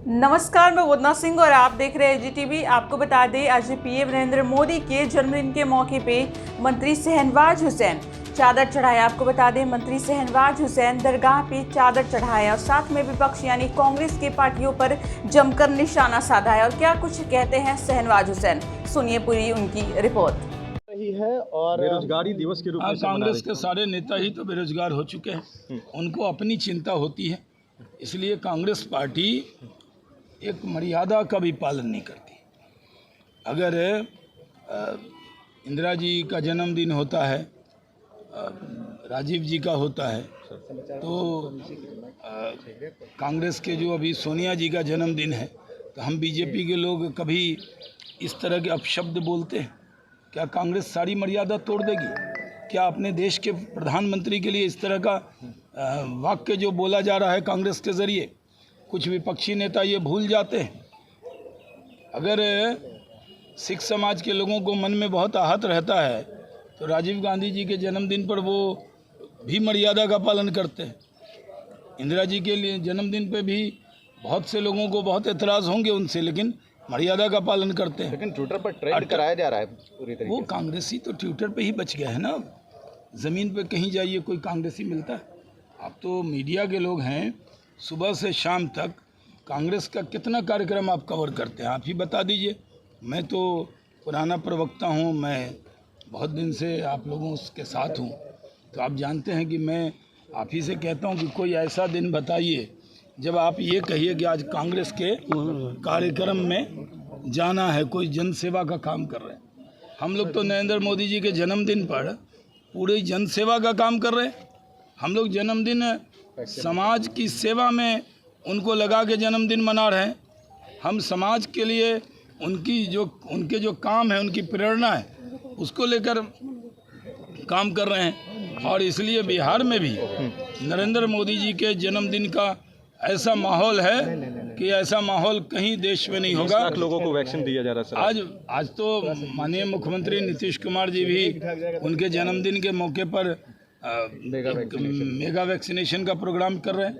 नमस्कार, मैं वंदना सिंह और आप देख रहे हैं जीटीवी। आपको बता दें, आज पीएम नरेंद्र मोदी के जन्मदिन के मौके पे मंत्री शहनवाज हुसैन चादर चढ़ाया। आपको बता दें, मंत्री शहनवाज हुसैन दरगाह पे चादर चढ़ाया और साथ में विपक्ष यानी कांग्रेस के पार्टियों पर जमकर निशाना साधा है। और क्या कुछ कहते हैं शहनवाज हुसैन, सुनिए पूरी उनकी रिपोर्ट। रही है और बेरोजगारी दिवस के रूप में कांग्रेस के सारे नेता ही तो बेरोजगार हो चुके हैं। उनको अपनी चिंता होती है, इसलिए कांग्रेस पार्टी एक मर्यादा का भी पालन नहीं करती। अगर इंदिरा जी का जन्मदिन होता है, राजीव जी का होता है, तो कांग्रेस के जो अभी सोनिया जी का जन्मदिन है, तो हम बीजेपी के लोग कभी इस तरह के अपशब्द बोलते हैं? क्या कांग्रेस सारी मर्यादा तोड़ देगी? क्या अपने देश के प्रधानमंत्री के लिए इस तरह का वाक्य जो बोला जा रहा है कांग्रेस के ज़रिए, कुछ विपक्षी नेता ये भूल जाते हैं? अगर सिख समाज के लोगों को मन में बहुत आहत रहता है, तो राजीव गांधी जी के जन्मदिन पर वो भी मर्यादा का पालन करते हैं। इंदिरा जी के लिए जन्मदिन पे भी बहुत से लोगों को बहुत एतराज़ होंगे उनसे, लेकिन मर्यादा का पालन करते हैं। लेकिन ट्विटर पर ट्रेंड कराया जा रहा है पूरी तरीके वो कांग्रेसी तो ट्विटर पे ही बच गया है ना। ज़मीन पे कहीं जाइए कोई कांग्रेसी मिलता है? आप तो मीडिया के लोग हैं, सुबह से शाम तक कांग्रेस का कितना कार्यक्रम आप कवर करते हैं, आप ही बता दीजिए। मैं तो पुराना प्रवक्ता हूँ, मैं बहुत दिन से आप लोगों के साथ हूँ, तो आप जानते हैं कि मैं आप ही से कहता हूँ कि कोई ऐसा दिन बताइए जब आप ये कहिए कि आज कांग्रेस के कार्यक्रम में जाना है, कोई जन सेवा का काम कर रहे हैं। हम लोग तो नरेंद्र मोदी जी के जन्मदिन पर पूरे जन सेवा का काम कर रहे हैं। हम लोग जन्मदिन समाज की सेवा में उनको लगा के जन्मदिन मना रहे हैं। हम समाज के लिए उनके जो काम है, उनकी प्रेरणा है, उसको लेकर काम कर रहे हैं। और इसलिए बिहार में भी नरेंद्र मोदी जी के जन्मदिन का ऐसा माहौल है कि ऐसा माहौल कहीं देश में नहीं होगा। 20 लाख लोगों को वैक्सीन दिया जा रहा है। आज तो माननीय मुख्यमंत्री नीतीश कुमार जी भी उनके जन्मदिन के मौके पर मेगा वैक्सीनेशन का प्रोग्राम कर रहे हैं।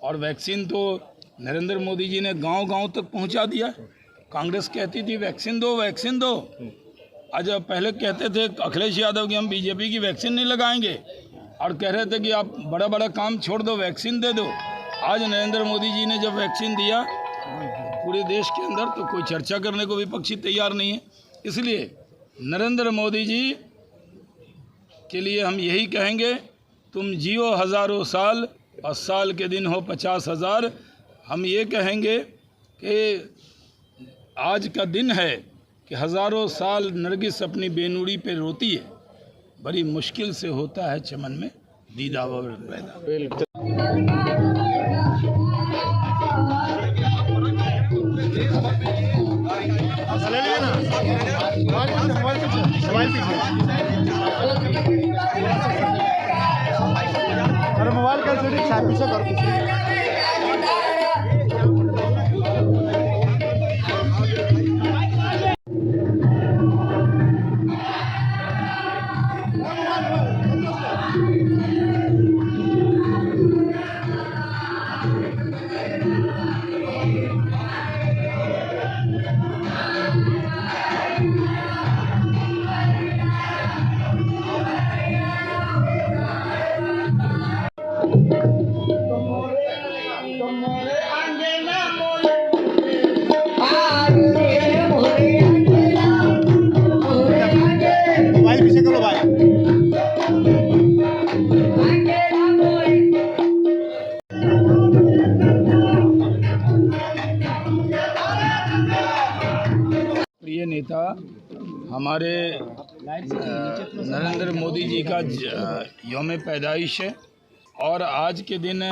और वैक्सीन तो नरेंद्र मोदी जी ने गांव-गांव तक पहुंचा दिया। कांग्रेस कहती थी वैक्सीन दो, वैक्सीन दो। आज पहले कहते थे अखिलेश यादव कि हम बीजेपी की वैक्सीन नहीं लगाएंगे, और कह रहे थे कि आप बड़ा बड़ा काम छोड़ दो, वैक्सीन दे दो। आज नरेंद्र मोदी जी ने जब वैक्सीन दिया पूरे देश के अंदर, तो कोई चर्चा करने को विपक्षी तैयार नहीं है। इसलिए नरेंद्र मोदी जी के लिए हम यही कहेंगे, तुम जियो हज़ारों साल और साल के दिन हो 50,000। हम ये कहेंगे कि आज का दिन है कि हज़ारों साल नरगिस अपनी बेनुड़ी पे रोती है, बड़ी मुश्किल से होता है चमन में दीदावर पैदा। अरे मोबाइल का शूटिंग शादी से कर मोबाइल पीछे करो भाई। प्रिय नेता हमारे नरेंद्र मोदी जी का यौम पैदाइश है, और आज के दिन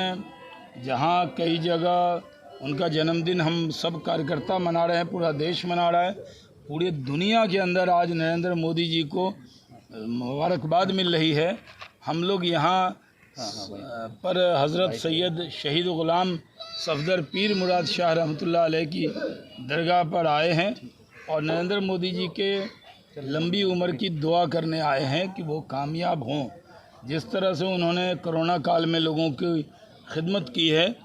जहां कई जगह उनका जन्मदिन हम सब कार्यकर्ता मना रहे हैं, पूरा देश मना रहा है, पूरे दुनिया के अंदर आज नरेंद्र मोदी जी को मुबारकबाद मिल रही है। हम लोग यहाँ पर हज़रत सैयद शहीद ग़ुलाम सफदर पीर मुराद शाह रहमतुल्लाह अलैह की दरगाह पर आए हैं, और नरेंद्र मोदी जी के लंबी उम्र की दुआ करने आए हैं कि वो कामयाब हों। जिस तरह से उन्होंने कोरोना काल में लोगों की खिदमत की है,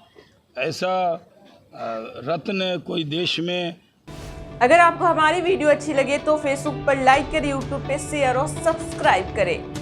ऐसा रत्न, कोई देश में। अगर आपको हमारी वीडियो अच्छी लगे तो फेसबुक पर लाइक करें, यूट्यूब पे शेयर और सब्सक्राइब करें।